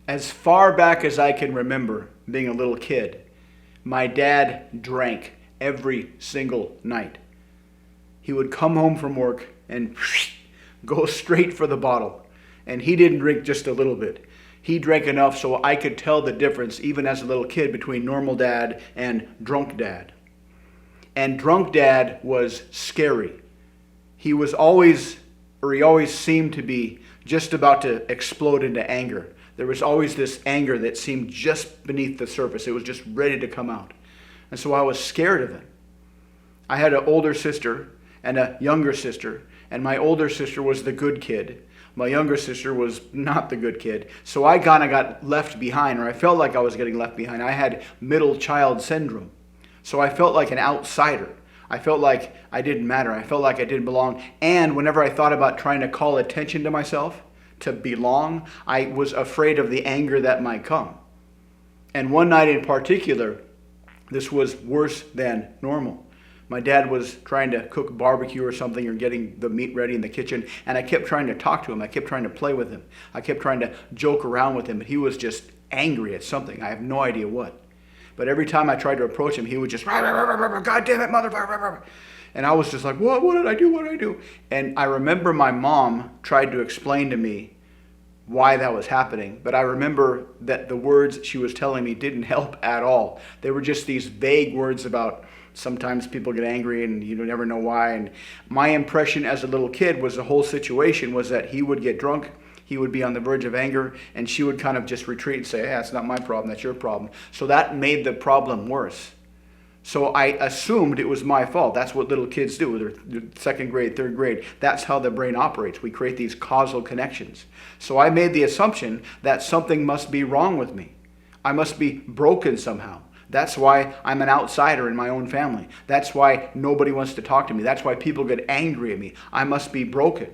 As far back as I can remember being a little kid, my dad drank every single night. He would come home from work and go straight for the bottle. And he didn't drink just a little bit. He drank enough so I could tell the difference, even as a little kid, between normal dad and drunk dad. And drunk dad was scary. He always seemed to be just about to explode into anger. There was always this anger that seemed just beneath the surface. It was just ready to come out. And so I was scared of him. I had an older sister and a younger sister, and my older sister was the good kid. My younger sister was not the good kid. So I kind of got left behind, or I felt like I was getting left behind. I had middle child syndrome. So I felt like an outsider. I felt like I didn't matter. I felt like I didn't belong. And whenever I thought about trying to call attention to myself, to belong, I was afraid of the anger that might come. And one night in particular, this was worse than normal. My dad was trying to cook barbecue or something, or getting the meat ready in the kitchen, and I kept trying to talk to him. I kept trying to play with him. I kept trying to joke around with him, but he was just angry at something. I have no idea what. But every time I tried to approach him, he would just, God damn it, motherfucker. And I was just like, what did I do? What did I do? And I remember my mom tried to explain to me why that was happening. But I remember that the words she was telling me didn't help at all. They were just these vague words about sometimes people get angry and you never know why. And my impression as a little kid was the whole situation was that he would get drunk, he would be on the verge of anger, and she would kind of just retreat and say, hey, that's not my problem, that's your problem. So that made the problem worse. So I assumed it was my fault. That's what little kids do. They're second grade, third grade. That's how the brain operates. We create these causal connections. So I made the assumption that something must be wrong with me. I must be broken somehow. That's why I'm an outsider in my own family. That's why nobody wants to talk to me. That's why people get angry at me. I must be broken.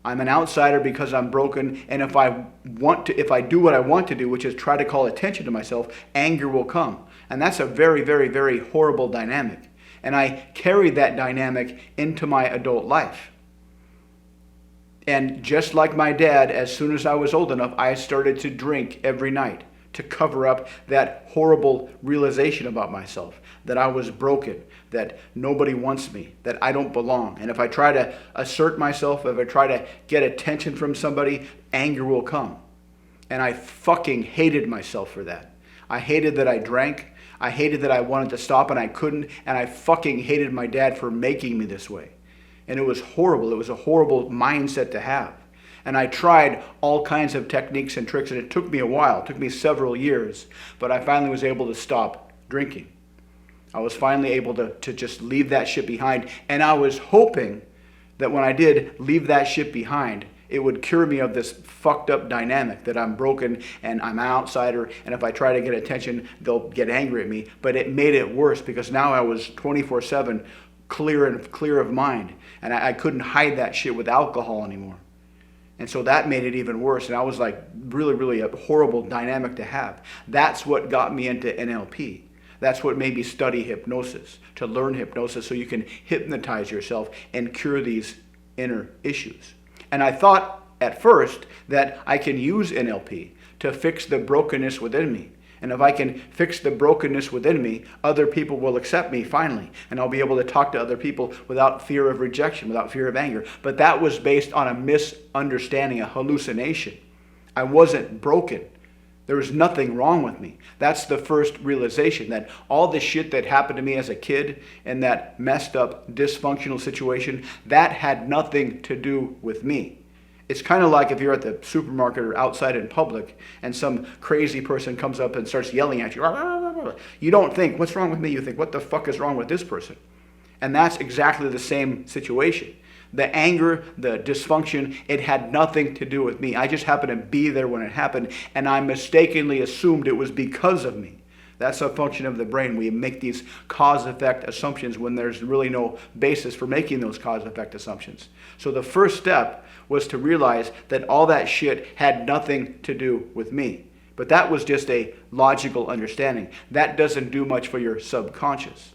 I'm an outsider because I'm broken, and if I do what I want to do, which is try to call attention to myself, anger will come. And that's a very, very, very horrible dynamic. And I carried that dynamic into my adult life. And just like my dad, as soon as I was old enough, I started to drink every night to cover up that horrible realization about myself, that I was broken, that nobody wants me, that I don't belong. And if I try to assert myself, if I try to get attention from somebody, anger will come. And I fucking hated myself for that. I hated that I drank. I hated that I wanted to stop and I couldn't. And I fucking hated my dad for making me this way. And it was horrible. It was a horrible mindset to have. And I tried all kinds of techniques and tricks, and it took me a while. It took me several years. But I finally was able to stop drinking. I was finally able to just leave that shit behind. And I was hoping that when I did leave that shit behind, it would cure me of this fucked up dynamic that I'm broken and I'm an outsider, and if I try to get attention, they'll get angry at me. But it made it worse because now I was 24/7 clear of mind, and I couldn't hide that shit with alcohol anymore. And so that made it even worse, and I was like really, really a horrible dynamic to have. That's what got me into NLP. That's what made me study hypnosis, to learn hypnosis so you can hypnotize yourself and cure these inner issues. And I thought at first that I can use NLP to fix the brokenness within me. And if I can fix the brokenness within me, other people will accept me finally. And I'll be able to talk to other people without fear of rejection, without fear of anger. But that was based on a misunderstanding, a hallucination. I wasn't broken. There was nothing wrong with me. That's the first realization, that all the shit that happened to me as a kid in that messed up, dysfunctional situation, that had nothing to do with me. It's kind of like if you're at the supermarket or outside in public and some crazy person comes up and starts yelling at you. You don't think, what's wrong with me? You think, what the fuck is wrong with this person? And that's exactly the same situation. The anger, the dysfunction, it had nothing to do with me. I just happened to be there when it happened, and I mistakenly assumed it was because of me. That's a function of the brain. We make these cause-effect assumptions when there's really no basis for making those cause-effect assumptions. So the first step was to realize that all that shit had nothing to do with me. But that was just a logical understanding. That doesn't do much for your subconscious.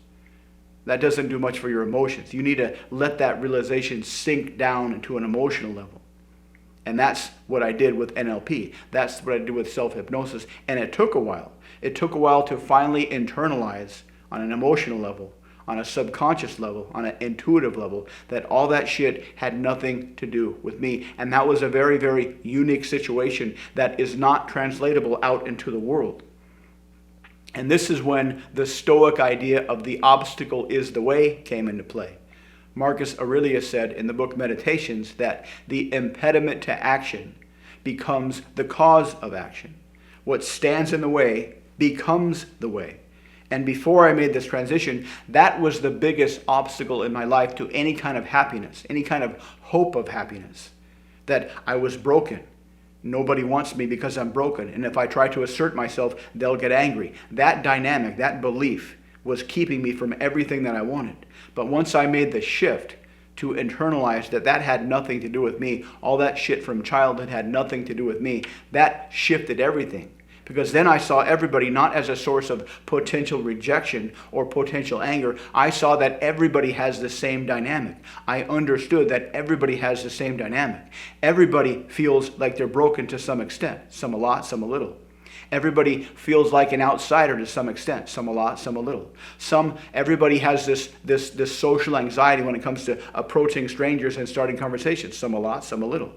That doesn't do much for your emotions. You need to let that realization sink down into an emotional level. And that's what I did with NLP. That's what I did with self-hypnosis. And it took a while. It took a while to finally internalize on an emotional level, on a subconscious level, on an intuitive level, that all that shit had nothing to do with me. And that was a very, very unique situation that is not translatable out into the world. And this is when the Stoic idea of the obstacle is the way came into play. Marcus Aurelius said in the book Meditations that the impediment to action becomes the cause of action. What stands in the way becomes the way. And before I made this transition, that was the biggest obstacle in my life to any kind of happiness, any kind of hope of happiness, that I was broken. Nobody wants me because I'm broken. And if I try to assert myself, they'll get angry. That dynamic, that belief was keeping me from everything that I wanted. But once I made the shift to internalize that that had nothing to do with me, all that shit from childhood had nothing to do with me, that shifted everything. Because then I saw everybody not as a source of potential rejection or potential anger. I saw that everybody has the same dynamic. I understood that everybody has the same dynamic. Everybody feels like they're broken to some extent. Some a lot, some a little. Everybody feels like an outsider to some extent. Some a lot, some a little. Everybody has this social anxiety when it comes to approaching strangers and starting conversations. Some a lot, some a little.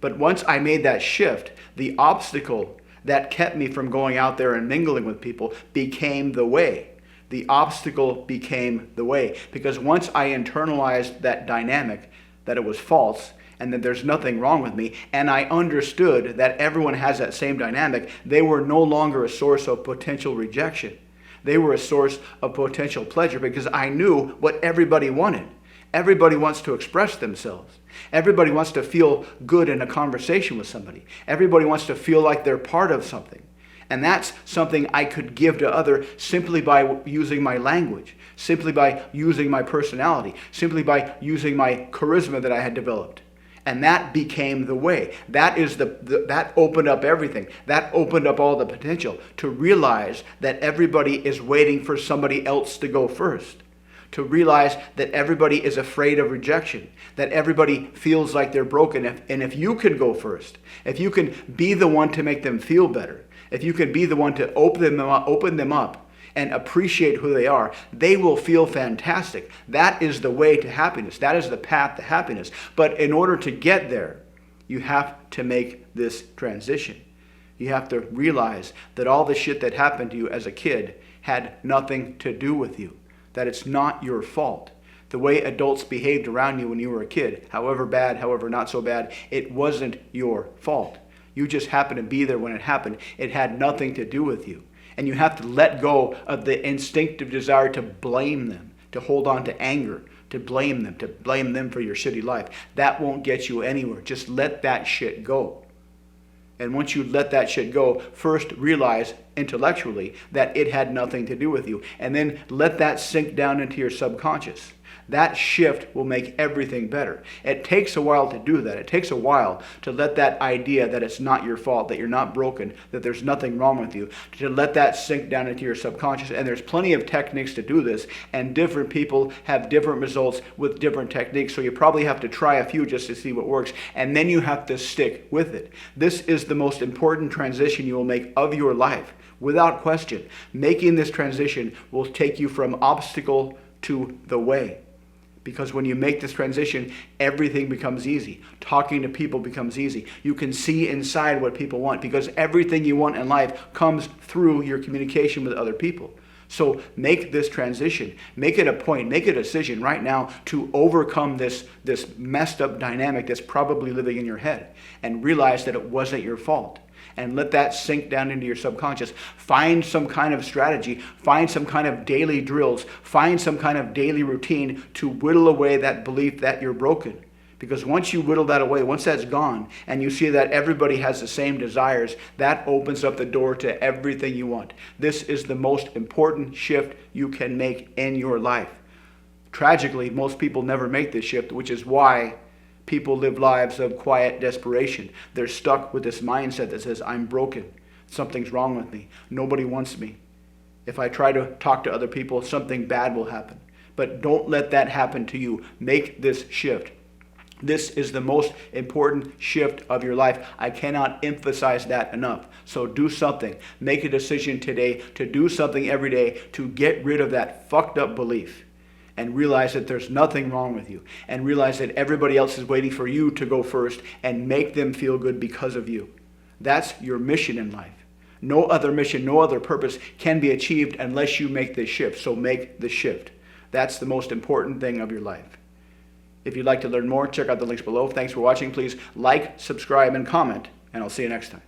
But once I made that shift, the obstacle that kept me from going out there and mingling with people became the way. The obstacle became the way. Because once I internalized that dynamic, that it was false, and that there's nothing wrong with me, and I understood that everyone has that same dynamic, they were no longer a source of potential rejection. They were a source of potential pleasure because I knew what everybody wanted. Everybody wants to express themselves. Everybody wants to feel good in a conversation with somebody. Everybody wants to feel like they're part of something. And that's something I could give to others simply by using my language, simply by using my personality, simply by using my charisma that I had developed. And that became the way. That is that opened up everything. That opened up all the potential to realize that everybody is waiting for somebody else to go first. To realize that everybody is afraid of rejection, that everybody feels like they're broken. And if you can go first, if you can be the one to make them feel better, if you can be the one to open them up and appreciate who they are, they will feel fantastic. That is the way to happiness. That is the path to happiness. But in order to get there, you have to make this transition. You have to realize that all the shit that happened to you as a kid had nothing to do with you. That it's not your fault. The way adults behaved around you when you were a kid, however bad, however not so bad, it wasn't your fault. You just happened to be there when it happened. It had nothing to do with you. And you have to let go of the instinctive desire to blame them, to hold on to anger, to blame them for your shitty life. That won't get you anywhere. Just let that shit go. And once you let that shit go, first realize intellectually that it had nothing to do with you. And then let that sink down into your subconscious. That shift will make everything better. It takes a while to do that. It takes a while to let that idea that it's not your fault, that you're not broken, that there's nothing wrong with you, to let that sink down into your subconscious. And there's plenty of techniques to do this, and different people have different results with different techniques. So you probably have to try a few just to see what works, and then you have to stick with it. This is the most important transition you will make of your life, without question. Making this transition will take you from obstacle to the way. Because when you make this transition, everything becomes easy. Talking to people becomes easy. You can see inside what people want because everything you want in life comes through your communication with other people. So make this transition. Make it a point. Make a decision right now to overcome this messed up dynamic that's probably living in your head and realize that it wasn't your fault. And let that sink down into your subconscious. Find some kind of strategy. Find some kind of daily drills. Find some kind of daily routine to whittle away that belief that you're broken. Because once you whittle that away, once that's gone, and you see that everybody has the same desires, that opens up the door to everything you want. This is the most important shift you can make in your life. Tragically, most people never make this shift, which is why people live lives of quiet desperation. They're stuck with this mindset that says, I'm broken. Something's wrong with me. Nobody wants me. If I try to talk to other people, something bad will happen. But don't let that happen to you. Make this shift. This is the most important shift of your life. I cannot emphasize that enough. So do something. Make a decision today to do something every day to get rid of that fucked up belief and realize that there's nothing wrong with you, and realize that everybody else is waiting for you to go first and make them feel good because of you. That's your mission in life. No other mission, no other purpose can be achieved unless you make this shift. So make the shift. That's the most important thing of your life. If you'd like to learn more, check out the links below. Thanks for watching. Please like, subscribe, and comment, and I'll see you next time.